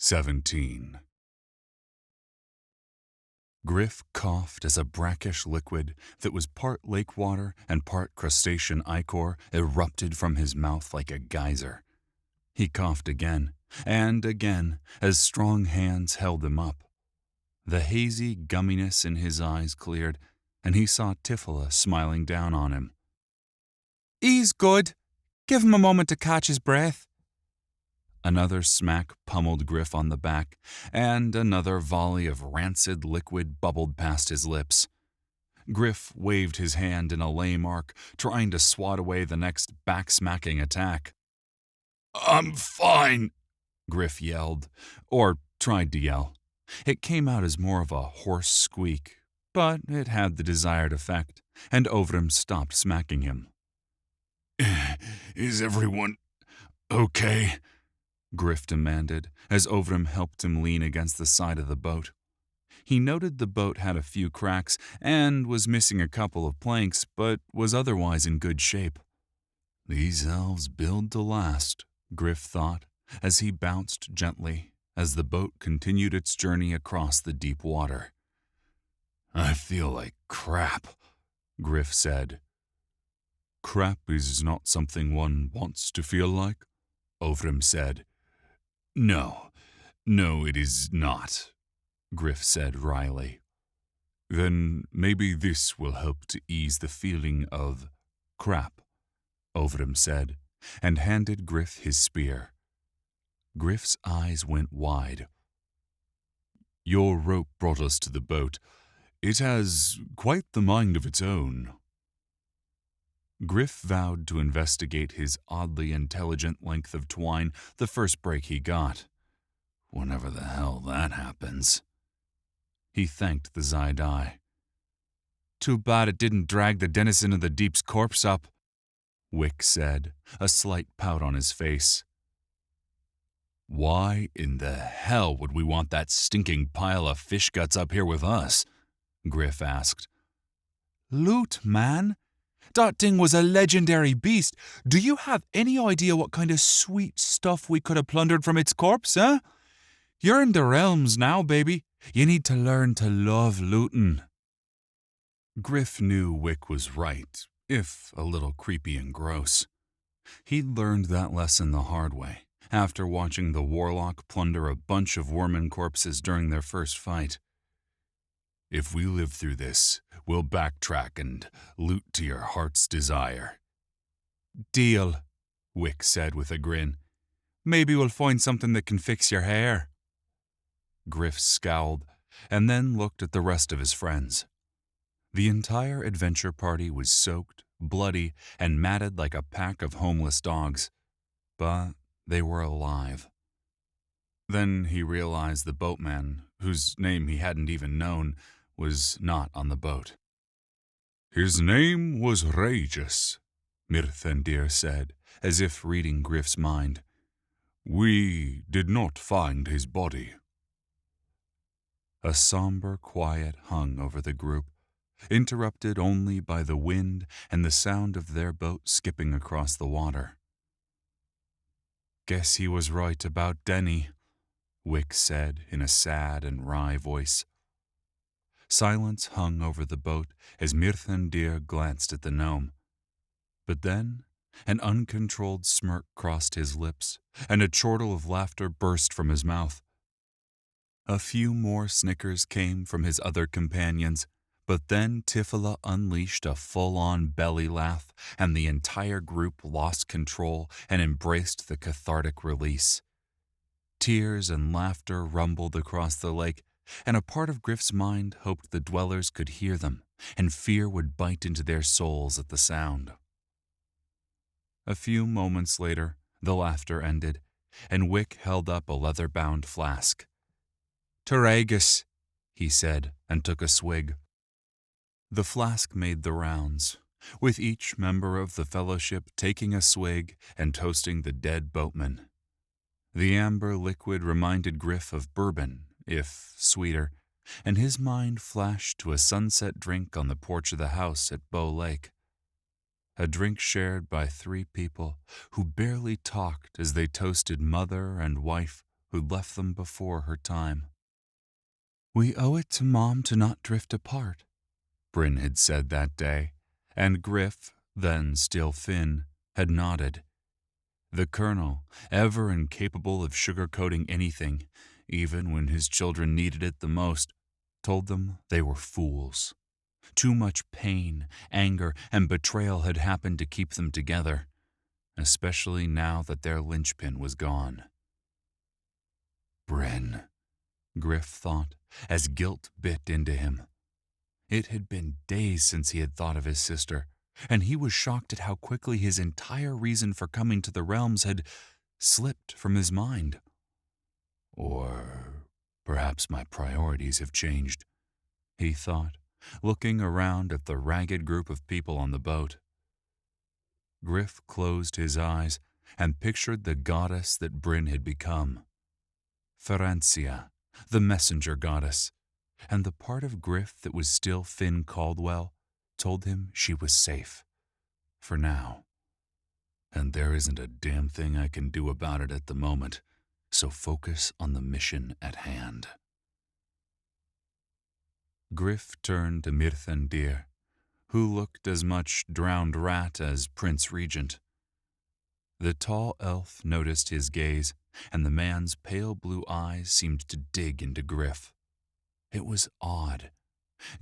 17. Gryph coughed as a brackish liquid that was part lake water and part crustacean ichor erupted from his mouth like a geyser. He coughed again and again as strong hands held him up. The hazy gumminess in his eyes cleared, and he saw Tifila smiling down on him. "He's good. Give him a moment to catch his breath." Another smack pummeled Gryph on the back, and another volley of rancid liquid bubbled past his lips. Gryph waved his hand in a lame arc, trying to swat away the next back-smacking attack. "I'm fine," Gryph yelled, or tried to yell. It came out as more of a hoarse squeak, but it had the desired effect, and Ovrim stopped smacking him. "Is everyone okay?" Gryph demanded, as Ovrim helped him lean against the side of the boat. He noted the boat had a few cracks and was missing a couple of planks, but was otherwise in good shape. These elves build to last, Gryph thought, as he bounced gently as the boat continued its journey across the deep water. "I feel like crap," Gryph said. "Crap is not something one wants to feel like," Ovrim said. No, it is not," Gryph said wryly. "Then maybe this will help to ease the feeling of crap," Ovrim said, and handed Gryph his spear. Gryph's eyes went wide. "Your rope brought us to the boat. It has quite the mind of its own." Gryph vowed to investigate his oddly intelligent length of twine the first break he got. Whenever the hell that happens. He thanked the Zaidai. "Too bad it didn't drag the denizen of the deep's corpse up," Wick said, a slight pout on his face. "Why in the hell would we want that stinking pile of fish guts up here with us?" Gryph asked. "Loot, man. That thing was a legendary beast. Do you have any idea what kind of sweet stuff we could have plundered from its corpse, eh? You're in the realms now, baby. You need to learn to love lootin'." Gryph knew Wick was right, if a little creepy and gross. He'd learned that lesson the hard way, after watching the warlock plunder a bunch of Worman corpses during their first fight. "If we live through this, we'll backtrack and loot to your heart's desire." "Deal," Wick said with a grin. "Maybe we'll find something that can fix your hair." Gryph scowled, and then looked at the rest of his friends. The entire adventure party was soaked, bloody, and matted like a pack of homeless dogs, but they were alive. Then he realized the boatman, whose name he hadn't even known, was not on the boat. "His name was Ragus," Mirthandir said, as if reading Gryph's mind. "We did not find his body." A somber quiet hung over the group, interrupted only by the wind and the sound of their boat skipping across the water. "Guess he was right about Denny," Wick said in a sad and wry voice. Silence hung over the boat as Mirthandir glanced at the gnome. But then an uncontrolled smirk crossed his lips, and a chortle of laughter burst from his mouth. A few more snickers came from his other companions, but then Tifila unleashed a full-on belly laugh, and the entire group lost control and embraced the cathartic release. Tears and laughter rumbled across the lake, and a part of Gryph's mind hoped the dwellers could hear them, and fear would bite into their souls at the sound. A few moments later, the laughter ended, and Wick held up a leather-bound flask. "Taragus," he said, and took a swig. The flask made the rounds, with each member of the fellowship taking a swig and toasting the dead boatman. The amber liquid reminded Gryph of bourbon, if sweeter, and his mind flashed to a sunset drink on the porch of the house at Bow Lake. A drink shared by 3 people who barely talked as they toasted mother and wife who'd left them before her time. "We owe it to Mom to not drift apart," Bryn had said that day, and Gryph, then still Finn, had nodded. The Colonel, ever incapable of sugarcoating anything, even when his children needed it the most, told them they were fools. Too much pain, anger, and betrayal had happened to keep them together, especially now that their linchpin was gone. Bryn, Gryph thought, as guilt bit into him. It had been days since he had thought of his sister, and he was shocked at how quickly his entire reason for coming to the realms had slipped from his mind. Or perhaps my priorities have changed, he thought, looking around at the ragged group of people on the boat. Gryph closed his eyes and pictured the goddess that Bryn had become. Ferencia, the messenger goddess, and the part of Gryph that was still Finn Caldwell told him she was safe. For now. And there isn't a damn thing I can do about it at the moment, so focus on the mission at hand. Gryph turned to Mirthandir, who looked as much drowned rat as Prince Regent. The tall elf noticed his gaze, and the man's pale blue eyes seemed to dig into Gryph. It was odd.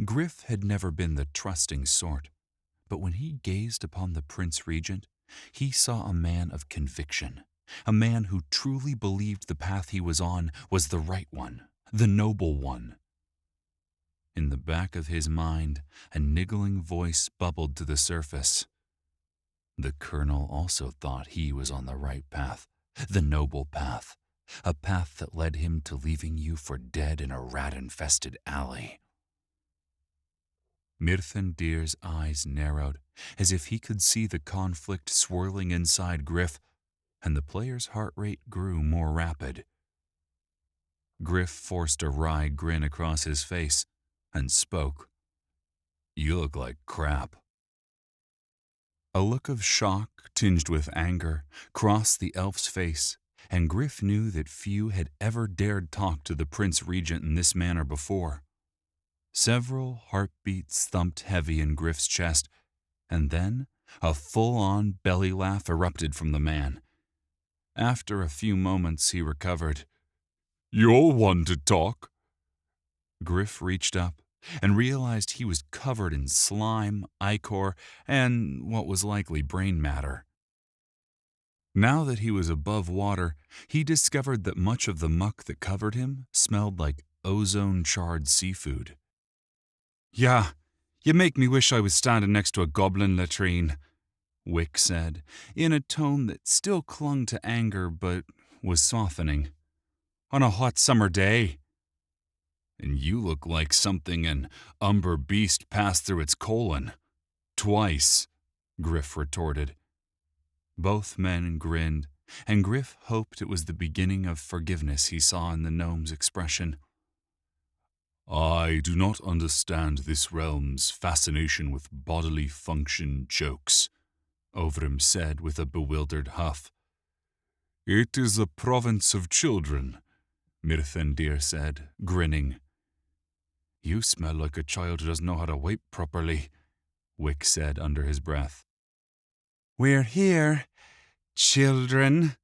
Gryph had never been the trusting sort, but when he gazed upon the Prince Regent, he saw a man of conviction, a man who truly believed the path he was on was the right one, the noble one. In the back of his mind, a niggling voice bubbled to the surface. The Colonel also thought he was on the right path, the noble path, a path that led him to leaving you for dead in a rat-infested alley. Mirthandir's eyes narrowed, as if he could see the conflict swirling inside Gryph, and the player's heart rate grew more rapid. Gryph forced a wry grin across his face and spoke. "You look like crap." A look of shock, tinged with anger, crossed the elf's face, and Gryph knew that few had ever dared talk to the Prince Regent in this manner before. Several heartbeats thumped heavy in Gryph's chest, and then a full-on belly laugh erupted from the man. After a few moments, he recovered. "You're one to talk." Gryph reached up and realized he was covered in slime, ichor, and what was likely brain matter. Now that he was above water, he discovered that much of the muck that covered him smelled like ozone-charred seafood. "Yeah, you make me wish I was standing next to a goblin latrine," Wick said, in a tone that still clung to anger but was softening. "On a hot summer day." "And you look like something an umber beast passed through its colon. Twice," Gryph retorted. Both men grinned, and Gryph hoped it was the beginning of forgiveness he saw in the gnome's expression. "I do not understand this realm's fascination with bodily function jokes," Ovrim said with a bewildered huff. "It is a province of children," Mirthandir said, grinning. "You smell like a child who doesn't know how to wipe properly," Wick said under his breath. "We're here, children,"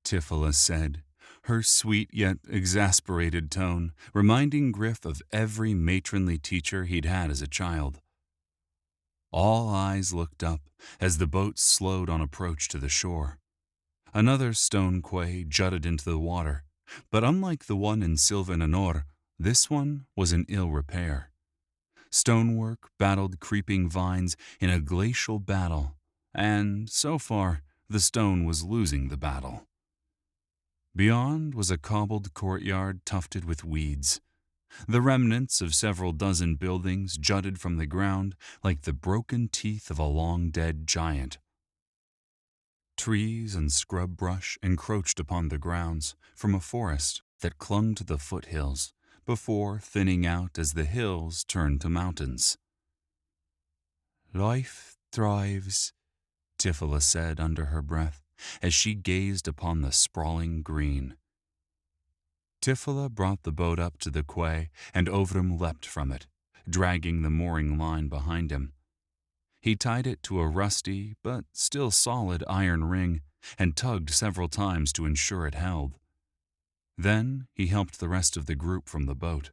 Tifila said, her sweet yet exasperated tone reminding Gryph of every matronly teacher he'd had as a child. All eyes looked up as the boat slowed on approach to the shore. Another stone quay jutted into the water, but unlike the one in Sylvan Anor, this one was in ill repair. Stonework battled creeping vines in a glacial battle, and, so far, the stone was losing the battle. Beyond was a cobbled courtyard tufted with weeds. The remnants of several dozen buildings jutted from the ground like the broken teeth of a long-dead giant. Trees and scrub brush encroached upon the grounds from a forest that clung to the foothills before thinning out as the hills turned to mountains. "Life thrives," Tifila said under her breath as she gazed upon the sprawling green. Tifila brought the boat up to the quay, and Ovrum leapt from it, dragging the mooring line behind him. He tied it to a rusty, but still solid iron ring, and tugged several times to ensure it held. Then he helped the rest of the group from the boat.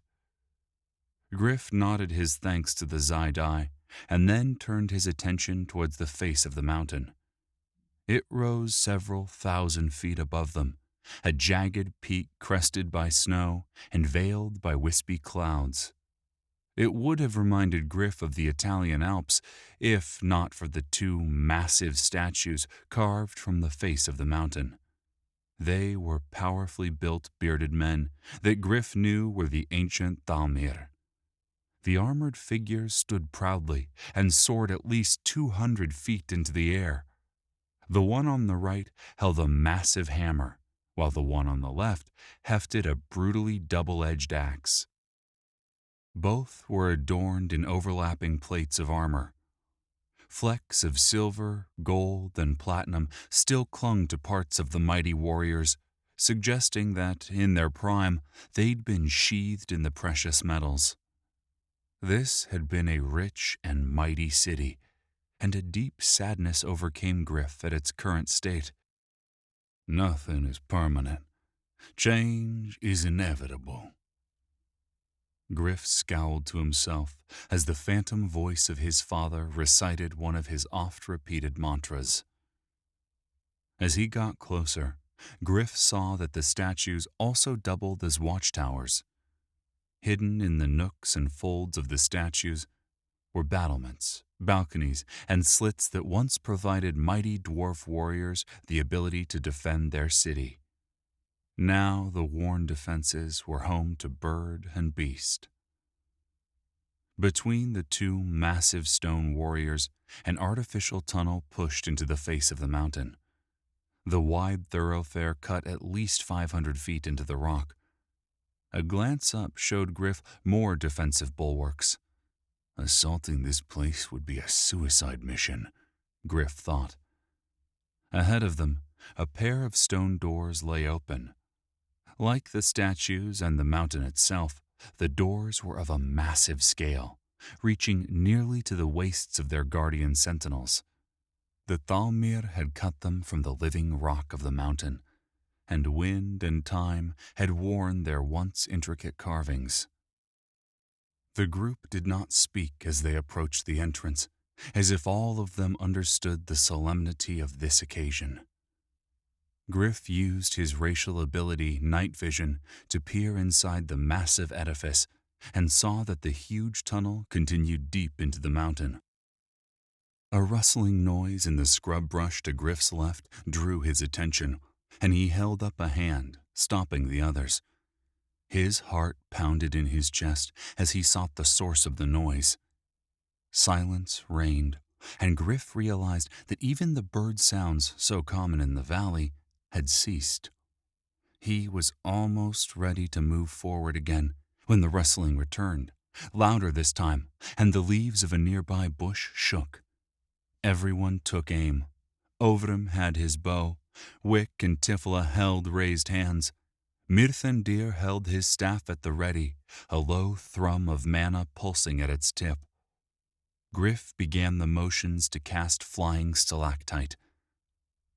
Gryph nodded his thanks to the Zaidai, and then turned his attention towards the face of the mountain. It rose several thousand feet above them, a jagged peak crested by snow and veiled by wispy clouds. It would have reminded Gryph of the Italian Alps, if not for the two massive statues carved from the face of the mountain. They were powerfully built bearded men that Gryph knew were the ancient Thalmir. The armored figures stood proudly and soared at least 200 feet into the air. The one on the right held a massive hammer, while the one on the left hefted a brutally double-edged axe. Both were adorned in overlapping plates of armor. Flecks of silver, gold, and platinum still clung to parts of the mighty warriors, suggesting that, in their prime, they'd been sheathed in the precious metals. This had been a rich and mighty city, and a deep sadness overcame Gryph at its current state. Nothing is permanent. Change is inevitable. Gryph scowled to himself as the phantom voice of his father recited one of his oft-repeated mantras. As he got closer, Gryph saw that the statues also doubled as watchtowers. Hidden in the nooks and folds of the statues were battlements, balconies, and slits that once provided mighty dwarf warriors the ability to defend their city. Now the worn defenses were home to bird and beast. Between the two massive stone warriors, an artificial tunnel pushed into the face of the mountain. The wide thoroughfare cut at least 500 feet into the rock. A glance up showed Gryph more defensive bulwarks. Assaulting this place would be a suicide mission, Gryph thought. Ahead of them, a pair of stone doors lay open. Like the statues and the mountain itself, the doors were of a massive scale, reaching nearly to the waists of their guardian sentinels. The Thalmir had cut them from the living rock of the mountain, and wind and time had worn their once intricate carvings. The group did not speak as they approached the entrance, as if all of them understood the solemnity of this occasion. Gryph used his racial ability, night vision, to peer inside the massive edifice and saw that the huge tunnel continued deep into the mountain. A rustling noise in the scrub brush to Gryph's left drew his attention, and he held up a hand, stopping the others. His heart pounded in his chest as he sought the source of the noise. Silence reigned, and Gryph realized that even the bird sounds so common in the valley had ceased. He was almost ready to move forward again when the rustling returned, louder this time, and the leaves of a nearby bush shook. Everyone took aim. Ovrum had his bow. Wick and Tifila held raised hands. Mirthandir held his staff at the ready, a low thrum of mana pulsing at its tip. Gryph began the motions to cast Flying Stalactite.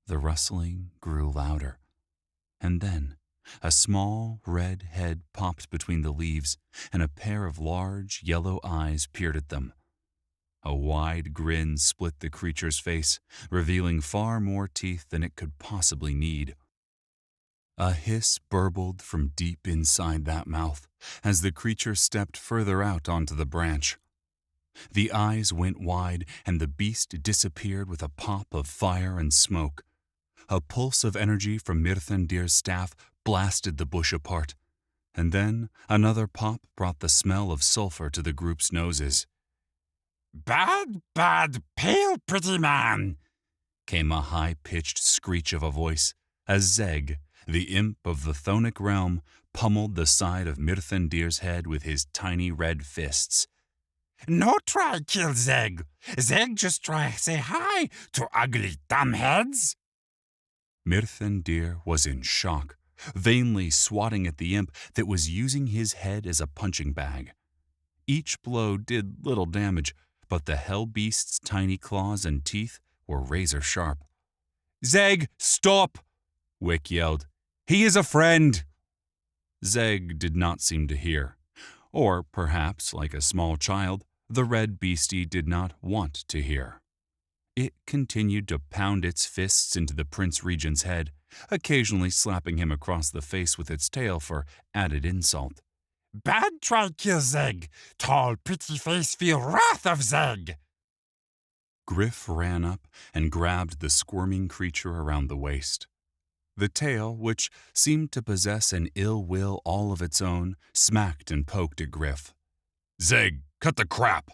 The rustling grew louder, and then a small red head popped between the leaves, and a pair of large yellow eyes peered at them. A wide grin split the creature's face, revealing far more teeth than it could possibly need. A hiss burbled from deep inside that mouth as the creature stepped further out onto the branch. The eyes went wide, and the beast disappeared with a pop of fire and smoke. A pulse of energy from Mirthandir's staff blasted the bush apart, and then another pop brought the smell of sulfur to the group's noses. "Bad, bad, pale pretty man!" came a high-pitched screech of a voice as Zeg, the imp of the Thonic realm, pummeled the side of Mirthandir's head with his tiny red fists. "No try kill Zeg. Zeg just try say hi to ugly dumbheads." Mirthandir was in shock, vainly swatting at the imp that was using his head as a punching bag. Each blow did little damage, but the hell beast's tiny claws and teeth were razor sharp. "Zeg, stop!" Wick yelled. "He is a friend!" Zeg did not seem to hear. Or perhaps, like a small child, the red beastie did not want to hear. It continued to pound its fists into the Prince Regent's head, occasionally slapping him across the face with its tail for added insult. "Bad try kill Zeg! Tall, pretty face feel wrath of Zeg!" Gryph ran up and grabbed the squirming creature around the waist. The tail, which seemed to possess an ill will all of its own, smacked and poked at Gryph. "Zeg, cut the crap!"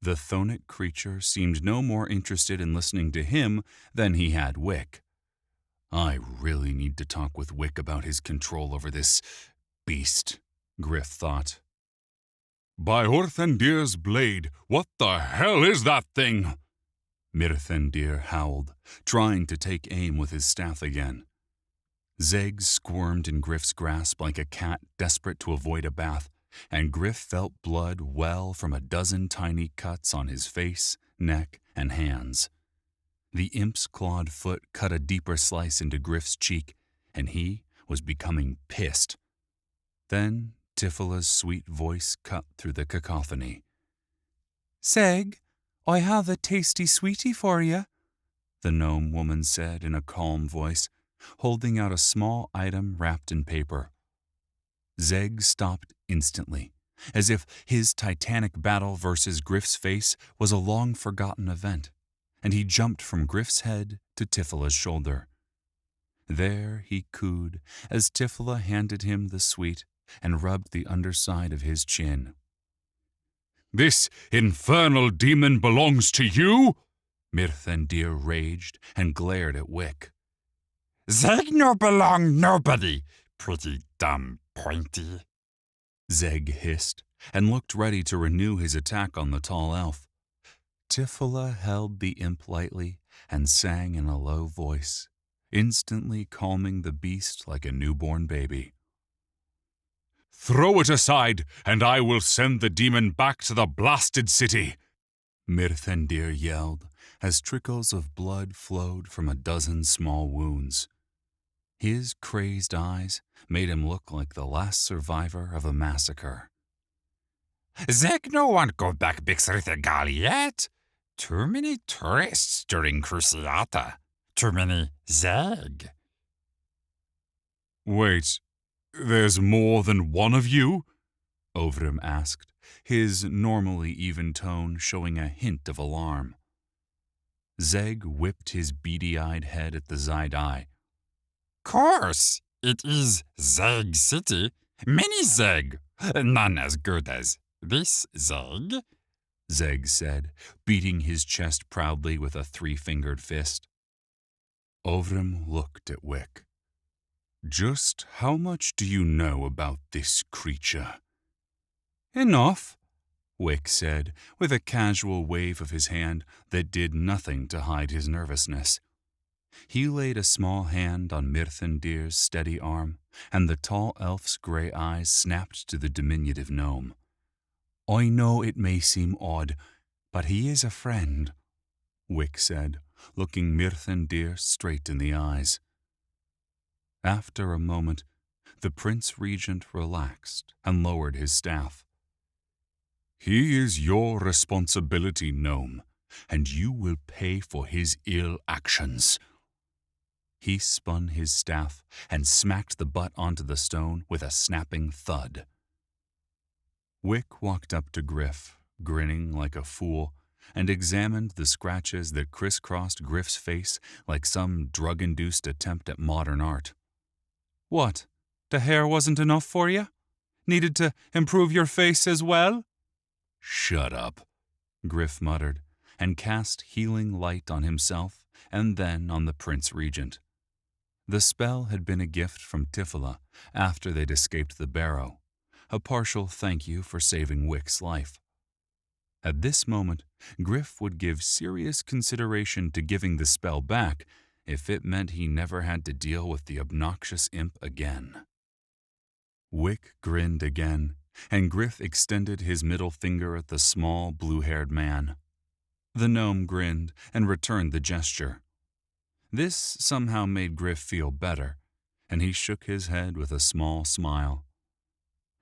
The Thonic creature seemed no more interested in listening to him than he had Wick. I really need to talk with Wick about his control over this beast, Gryph thought. "By Orthandir's blade, what the hell is that thing?" Mirthandir howled, trying to take aim with his staff again. Zeg squirmed in Gryph's grasp like a cat desperate to avoid a bath, and Gryph felt blood well from a dozen tiny cuts on his face, neck, and hands. The imp's clawed foot cut a deeper slice into Gryph's cheek, and he was becoming pissed. Then Tifla's sweet voice cut through the cacophony. "Zeg, I have a tasty sweetie for you," the gnome woman said in a calm voice, holding out a small item wrapped in paper. Zeg stopped instantly, as if his titanic battle versus Gryph's face was a long-forgotten event, and he jumped from Gryph's head to Tifla's shoulder. There he cooed as Tifla handed him the sweet and rubbed the underside of his chin. "This infernal demon belongs to you?" Mirthandir raged and glared at Wick. "Zeg no belong nobody, pretty dumb pointy," Zeg hissed and looked ready to renew his attack on the tall elf. Tifla held the imp lightly and sang in a low voice, instantly calming the beast like a newborn baby. "Throw it aside, and I will send the demon back to the blasted city," Mirthandir yelled as trickles of blood flowed from a dozen small wounds. His crazed eyes made him look like the last survivor of a massacre. "Zeg no want go back Bixrithagal yet. Too many tourists during Cruciata. Too many Zeg." "Wait, there's more than one of you?" Ovrim asked, his normally even tone showing a hint of alarm. Zeg whipped his beady-eyed head at the Zaidai. "Course, it is Zeg City. Many Zeg. None as good as this Zeg," Zeg said, beating his chest proudly with a three-fingered fist. Ovrim looked at Wick. "Just how much do you know about this creature?" "Enough," Wick said, with a casual wave of his hand that did nothing to hide his nervousness. He laid a small hand on Mirthandir's steady arm, and the tall elf's gray eyes snapped to the diminutive gnome. "I know it may seem odd, but he is a friend," Wick said, looking Mirthandir straight in the eyes. After a moment, the Prince Regent relaxed and lowered his staff. "He is your responsibility, gnome, and you will pay for his ill actions." He spun his staff and smacked the butt onto the stone with a snapping thud. Wick walked up to Gryph, grinning like a fool, and examined the scratches that crisscrossed Gryph's face like some drug-induced attempt at modern art. "What, the hair wasn't enough for you? Needed to improve your face as well?" "Shut up," Gryph muttered, and cast healing light on himself and then on the Prince Regent. The spell had been a gift from Tifla after they'd escaped the Barrow, a partial thank you for saving Wick's life. At this moment, Gryph would give serious consideration to giving the spell back, if it meant he never had to deal with the obnoxious imp again. Wick grinned again, and Gryph extended his middle finger at the small, blue-haired man. The gnome grinned and returned the gesture. This somehow made Gryph feel better, and he shook his head with a small smile.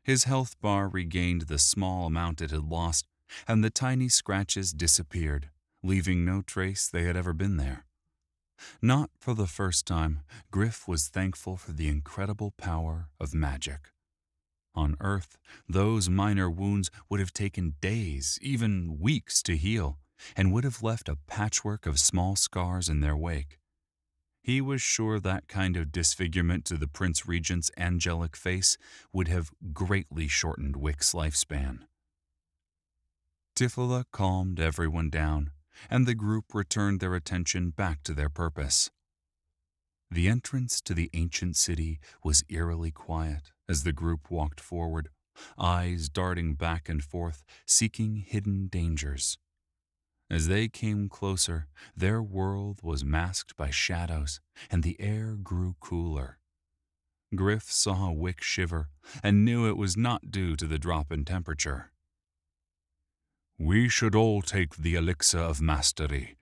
His health bar regained the small amount it had lost, and the tiny scratches disappeared, leaving no trace they had ever been there. Not for the first time, Gryph was thankful for the incredible power of magic. On Earth, those minor wounds would have taken days, even weeks to heal, and would have left a patchwork of small scars in their wake. He was sure that kind of disfigurement to the Prince Regent's angelic face would have greatly shortened Wick's lifespan. Tifila calmed everyone down, and the group returned their attention back to their purpose. The entrance to the ancient city was eerily quiet as the group walked forward, eyes darting back and forth, seeking hidden dangers. As they came closer, their world was masked by shadows, and the air grew cooler. Gryph saw Wick shiver and knew it was not due to the drop in temperature. "We should all take the elixir of mastery.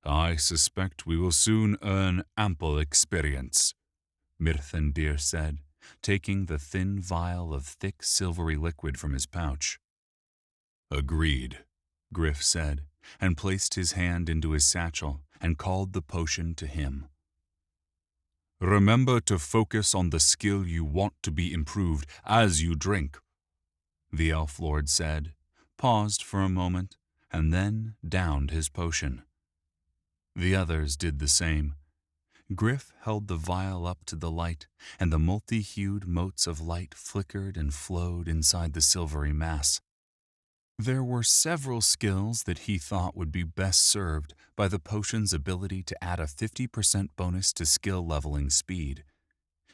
I suspect we will soon earn ample experience," Mirthandir said, taking the thin vial of thick silvery liquid from his pouch. "Agreed," Gryph said, and placed his hand into his satchel and called the potion to him. "Remember to focus on the skill you want to be improved as you drink," the elf lord said, paused for a moment, and then downed his potion. The others did the same. Gryph held the vial up to the light, and the multi-hued motes of light flickered and flowed inside the silvery mass. There were several skills that he thought would be best served by the potion's ability to add a 50% bonus to skill leveling speed.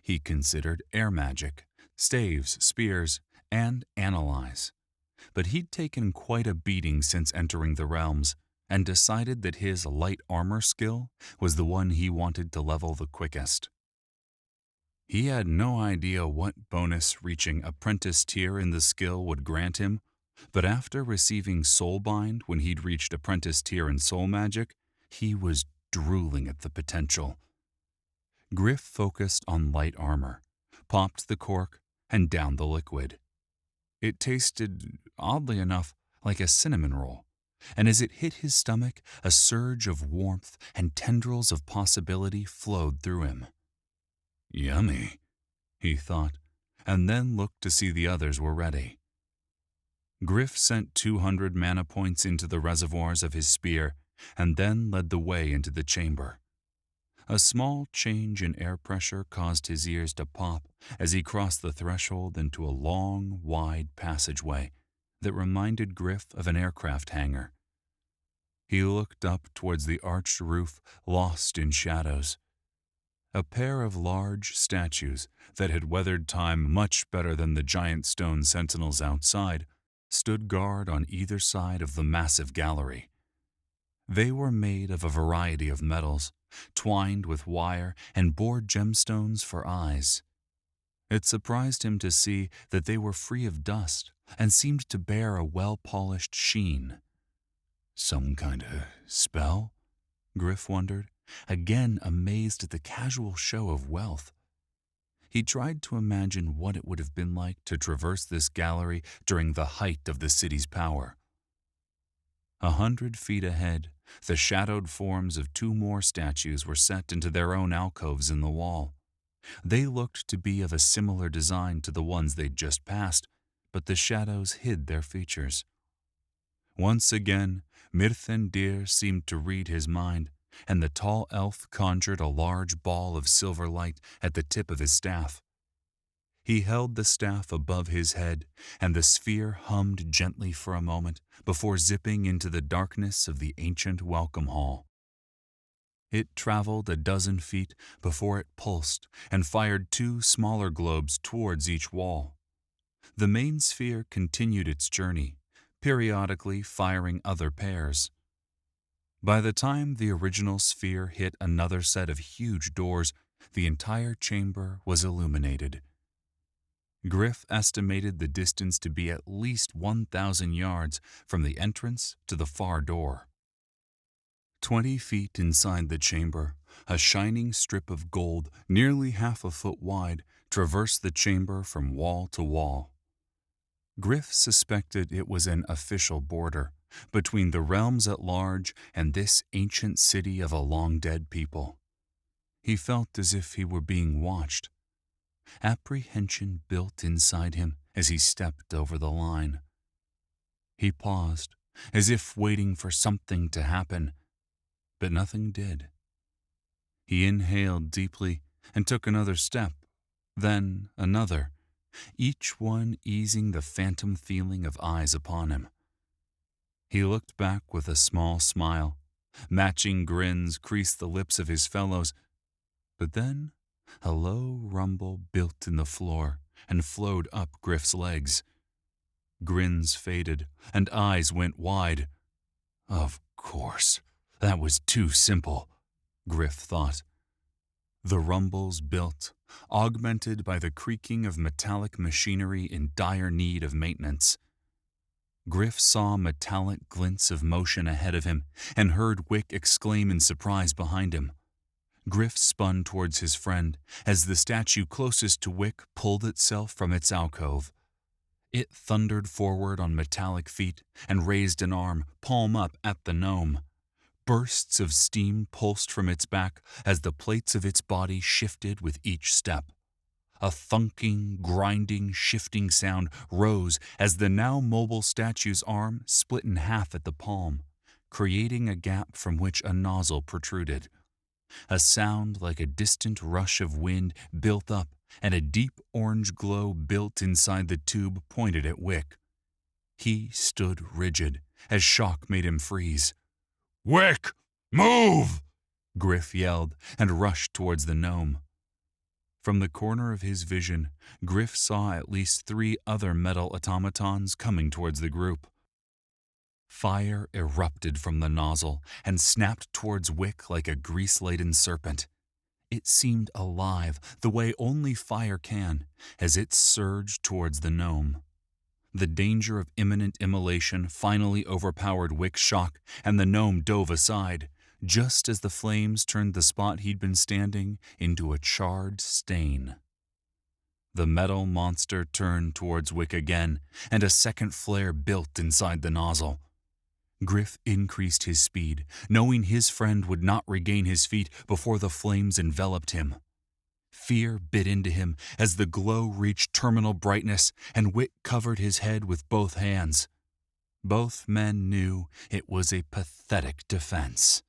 He considered air magic, staves, spears, and analyze. But he'd taken quite a beating since entering the realms, and decided that his light armor skill was the one he wanted to level the quickest. He had no idea what bonus reaching apprentice tier in the skill would grant him, but after receiving Soulbind when he'd reached apprentice tier in soul magic, he was drooling at the potential. Gryph focused on light armor, popped the cork, and downed the liquid. It tasted, oddly enough, like a cinnamon roll, and as it hit his stomach, a surge of warmth and tendrils of possibility flowed through him. "Yummy," he thought, and then looked to see the others were ready. Gryph sent 200 mana points into the reservoirs of his spear, and then led the way into the chamber. A small change in air pressure caused his ears to pop as he crossed the threshold into a long, wide passageway that reminded Gryph of an aircraft hangar. He looked up towards the arched roof, lost in shadows. A pair of large statues that had weathered time much better than the giant stone sentinels outside stood guard on either side of the massive gallery. They were made of a variety of metals, twined with wire and bore gemstones for eyes. It surprised him to see that they were free of dust and seemed to bear a well-polished sheen. Some kind of spell? Gryph wondered, again amazed at the casual show of wealth. He tried to imagine what it would have been like to traverse this gallery during the height of the city's power. 100 feet ahead, the shadowed forms of 2 more statues were set into their own alcoves in the wall. They looked to be of a similar design to the ones they'd just passed, but the shadows hid their features. Once again, Mirthandir seemed to read his mind, and the tall elf conjured a large ball of silver light at the tip of his staff. He held the staff above his head, and the sphere hummed gently for a moment before zipping into the darkness of the ancient welcome hall. It traveled a dozen feet before it pulsed and fired 2 smaller globes towards each wall. The main sphere continued its journey, periodically firing other pairs. By the time the original sphere hit another set of huge doors, the entire chamber was illuminated. Gryph estimated the distance to be at least 1,000 yards from the entrance to the far door. 20 feet inside the chamber, a shining strip of gold, nearly half a foot wide, traversed the chamber from wall to wall. Gryph suspected it was an official border between the realms at large and this ancient city of a long-dead people. He felt as if he were being watched. Apprehension built inside him as he stepped over the line. He paused, as if waiting for something to happen, but nothing did. He inhaled deeply and took another step, then another, each one easing the phantom feeling of eyes upon him. He looked back with a small smile. Matching grins creased the lips of his fellows, but then a low rumble built in the floor and flowed up Gryph's legs. Grins faded, and eyes went wide. Of course, that was too simple, Gryph thought. The rumbles built, augmented by the creaking of metallic machinery in dire need of maintenance. Gryph saw metallic glints of motion ahead of him and heard Wick exclaim in surprise behind him. Gryph spun towards his friend as the statue closest to Wick pulled itself from its alcove. It thundered forward on metallic feet and raised an arm, palm up, at the gnome. Bursts of steam pulsed from its back as the plates of its body shifted with each step. A thunking, grinding, shifting sound rose as the now mobile statue's arm split in half at the palm, creating a gap from which a nozzle protruded. A sound like a distant rush of wind built up, and a deep orange glow built inside the tube pointed at Wick. He stood rigid, as shock made him freeze. "Wick, move!" Gryph yelled, and rushed towards the gnome. From the corner of his vision, Gryph saw at least 3 other metal automatons coming towards the group. Fire erupted from the nozzle and snapped towards Wick like a grease-laden serpent. It seemed alive, the way only fire can, as it surged towards the gnome. The danger of imminent immolation finally overpowered Wick's shock, and the gnome dove aside, just as the flames turned the spot he'd been standing into a charred stain. The metal monster turned towards Wick again, and a second flare built inside the nozzle. Gryph increased his speed, knowing his friend would not regain his feet before the flames enveloped him. Fear bit into him as the glow reached terminal brightness, and Wick covered his head with both hands. Both men knew it was a pathetic defense.